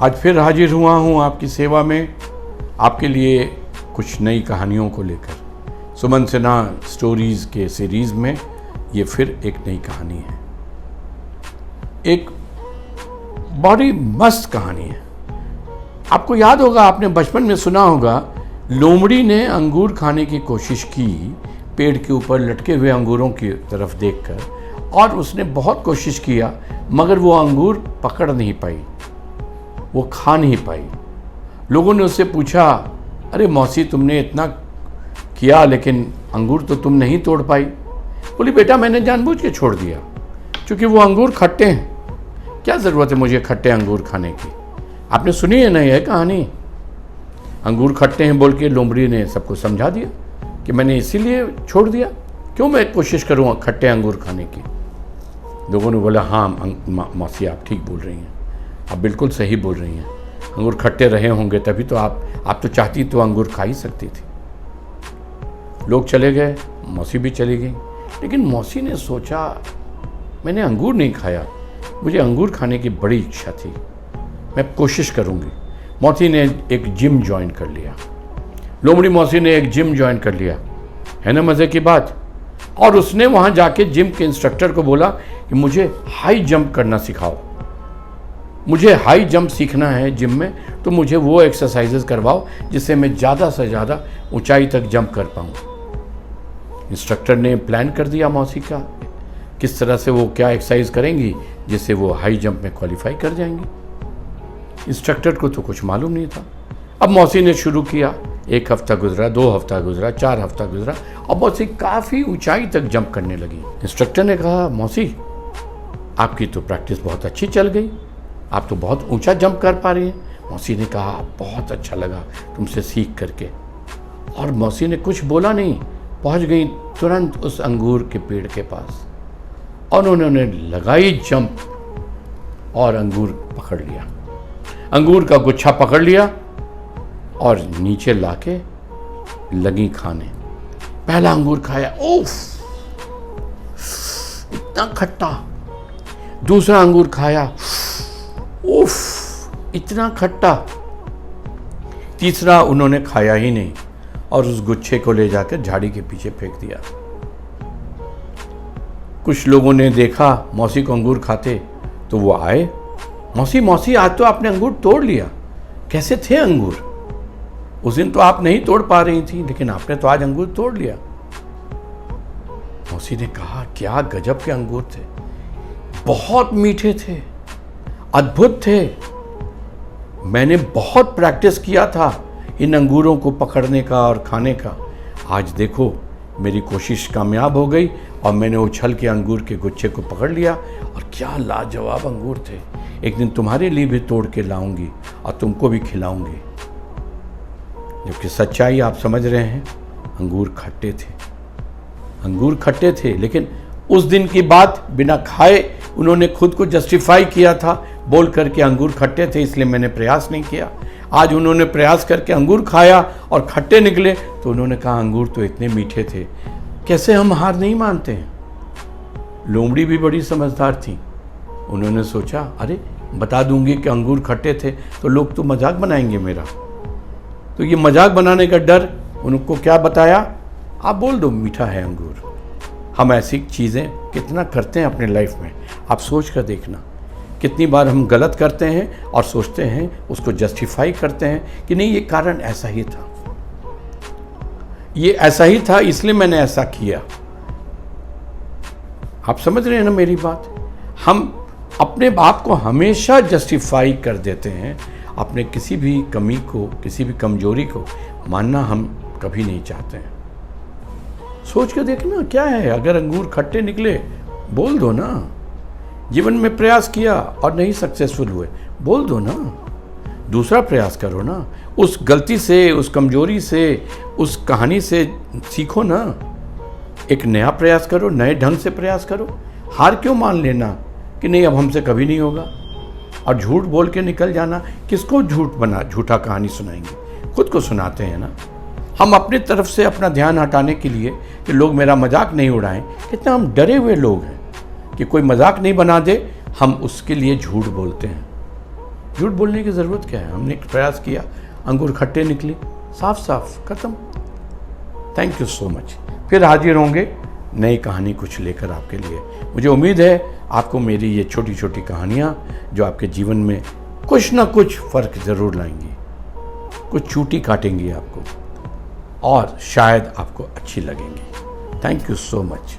आज फिर हाजिर हुआ हूँ आपकी सेवा में, आपके लिए कुछ नई कहानियों को लेकर। सुमन सिन्हा स्टोरीज़ के सीरीज़ में ये फिर एक नई कहानी है, एक बड़ी मस्त कहानी है। आपको याद होगा, आपने बचपन में सुना होगा, लोमड़ी ने अंगूर खाने की कोशिश की पेड़ के ऊपर लटके हुए अंगूरों की तरफ देखकर, और उसने बहुत कोशिश किया मगर वो अंगूर पकड़ नहीं पाई, वो खा नहीं पाई। लोगों ने उससे पूछा, अरे मौसी तुमने इतना किया लेकिन अंगूर तो तुम नहीं तोड़ पाई। बोली, बेटा मैंने जानबूझ के छोड़ दिया क्योंकि वो अंगूर खट्टे हैं, क्या ज़रूरत है मुझे खट्टे अंगूर खाने की। आपने सुनी है ना यह कहानी, अंगूर खट्टे हैं बोल के लोमड़ी ने सबको समझा दिया कि मैंने इसीलिए छोड़ दिया, क्यों मैं कोशिश करूँ खट्टे अंगूर खाने की। लोगों ने बोला, हाँ मौसी आप ठीक बोल रही हैं, आप बिल्कुल सही बोल रही हैं, अंगूर खट्टे रहे होंगे तभी तो आप तो चाहती तो अंगूर खा ही सकती थी। लोग चले गए, मौसी भी चली गई, लेकिन मौसी ने सोचा मैंने अंगूर नहीं खाया, मुझे अंगूर खाने की बड़ी इच्छा थी, मैं कोशिश करूँगी। मौसी ने एक जिम ज्वाइन कर लिया, लोमड़ी मौसी ने एक जिम ज्वाइन कर लिया, है ना मज़े की बात। और उसने वहाँ जाके जिम के इंस्ट्रक्टर को बोला कि मुझे हाई जंप करना सिखाओ, मुझे हाई जंप सीखना है जिम में, तो मुझे वो एक्सरसाइजेज करवाओ जिससे मैं ज़्यादा से ज़्यादा ऊंचाई तक जंप कर पाऊँ। इंस्ट्रक्टर ने प्लान कर दिया मौसी का, किस तरह से वो क्या एक्सरसाइज करेंगी जिससे वो हाई जंप में क्वालिफाई कर जाएंगी। इंस्ट्रक्टर को तो कुछ मालूम नहीं था। अब मौसी ने शुरू किया, 1 हफ्ता गुजरा, 2 हफ्ता गुजरा, 4 हफ्ता गुजरा, और मौसी काफ़ी ऊंचाई तक जंप करने लगी। इंस्ट्रक्टर ने कहा, मौसी आपकी तो प्रैक्टिस बहुत अच्छी चल गई, आप तो बहुत ऊंचा जंप कर पा रही हैं। मौसी ने कहा, बहुत अच्छा लगा तुमसे सीख करके। और मौसी ने कुछ बोला नहीं, पहुंच गई तुरंत उस अंगूर के पेड़ के पास, और उन्होंने लगाई जंप और अंगूर पकड़ लिया, अंगूर का गुच्छा पकड़ लिया और नीचे लाके लगी खाने। पहला अंगूर खाया, उफ इतना खट्टा। दूसरा अंगूर खाया, उफ इतना खट्टा। तीसरा उन्होंने खाया ही नहीं और उस गुच्छे को ले जाकर झाड़ी के पीछे फेंक दिया। कुछ लोगों ने देखा मौसी को अंगूर खाते, तो वो आए, मौसी आज तो आपने अंगूर तोड़ लिया, कैसे थे अंगूर? उस दिन तो आप नहीं तोड़ पा रही थी, लेकिन आपने तो आज अंगूर तोड़ लिया। मौसी ने कहा, क्या गजब के अंगूर थे, बहुत मीठे थे, अद्भुत थे। मैंने बहुत प्रैक्टिस किया था इन अंगूरों को पकड़ने का और खाने का। आज देखो मेरी कोशिश कामयाब हो गई और मैंने उछल के अंगूर के गुच्छे को पकड़ लिया, और क्या लाजवाब अंगूर थे। एक दिन तुम्हारे लिए भी तोड़ के लाऊंगी और तुमको भी खिलाऊंगी। जबकि सच्चाई आप समझ रहे हैं, अंगूर खट्टे थे, अंगूर खट्टे थे। लेकिन उस दिन की बात बिना खाए उन्होंने खुद को जस्टिफाई किया था, बोल करके अंगूर खट्टे थे इसलिए मैंने प्रयास नहीं किया। आज उन्होंने प्रयास करके अंगूर खाया और खट्टे निकले, तो उन्होंने कहा अंगूर तो इतने मीठे थे। कैसे हम हार नहीं मानते हैं। लोमड़ी भी बड़ी समझदार थी, उन्होंने सोचा, अरे बता दूंगी कि अंगूर खट्टे थे तो लोग तो मजाक बनाएंगे मेरा। तो ये मजाक बनाने का डर, उनको क्या बताया, आप बोल दो मीठा है अंगूर। हम ऐसी चीज़ें कितना करते हैं अपने लाइफ में, आप सोच कर देखना। कितनी बार हम गलत करते हैं और सोचते हैं, उसको जस्टिफाई करते हैं कि नहीं ये कारण ऐसा ही था, ये ऐसा ही था इसलिए मैंने ऐसा किया। आप समझ रहे हैं ना मेरी बात। हम अपने आप को हमेशा जस्टिफाई कर देते हैं, अपने किसी भी कमी को, किसी भी कमजोरी को मानना हम कभी नहीं चाहते हैं। सोच के देखना क्या है, अगर अंगूर खट्टे निकले बोल दो ना। जीवन में प्रयास किया और नहीं सक्सेसफुल हुए, बोल दो ना, दूसरा प्रयास करो ना। उस गलती से, उस कमजोरी से, उस कहानी से सीखो ना, एक नया प्रयास करो, नए ढंग से प्रयास करो। हार क्यों मान लेना कि नहीं अब हमसे कभी नहीं होगा, और झूठ बोल के निकल जाना। किसको झूठा कहानी सुनाएंगे, खुद को सुनाते हैं ना। हम अपनी तरफ से अपना ध्यान हटाने के लिए कि लोग मेरा मजाक नहीं उड़ाएं, कितना हम डरे हुए लोग हैं कि कोई मजाक नहीं बना दे, हम उसके लिए झूठ बोलते हैं। झूठ बोलने की ज़रूरत क्या है? हमने एक प्रयास किया, अंगूर खट्टे निकले, साफ साफ खत्म। Thank you so much. फिर हाजिर होंगे नई कहानी कुछ लेकर आपके लिए। मुझे उम्मीद है आपको मेरी ये छोटी छोटी कहानियाँ जो आपके जीवन में कुछ ना कुछ फ़र्क ज़रूर लाएंगी, कुछ चूटी काटेंगी आपको और शायद आपको अच्छी लगेंगी। Thank you so much.